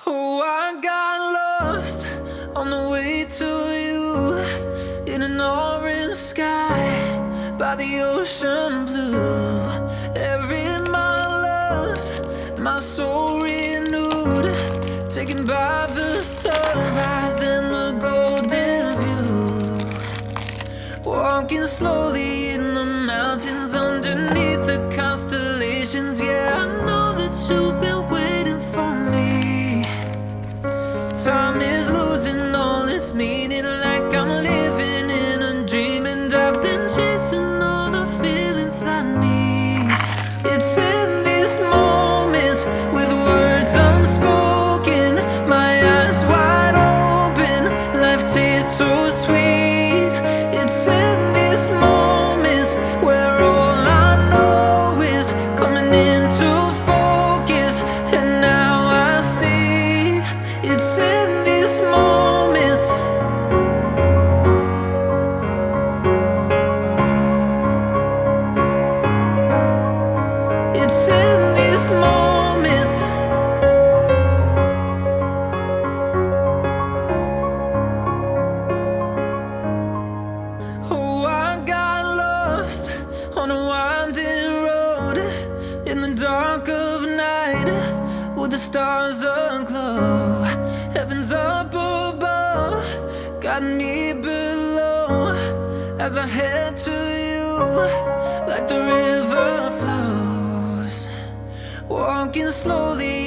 Oh, I got lost on the way to you in an orange sky by the ocean blue. Every mile lost, my soul renewed, taken by the sunrise and the golden view. Walking slowly in the mountains underneath the constellations. Yeah, I know that you've been waiting for me. Time is losing all its meaning, like I'm living in a dream, and I've been chasing all the feelings I need. It's in these moments with words unspoken, my eyes wide open, life tastes so sweet. It's in these moments where all I know is coming into focus, and now I see. It's in these moments. It's in these moments. Oh, I got lost on a winding road in the dark of night, with the stars aglow. Heaven's up above, got me below, as I head to you like the river flows. Walking slowly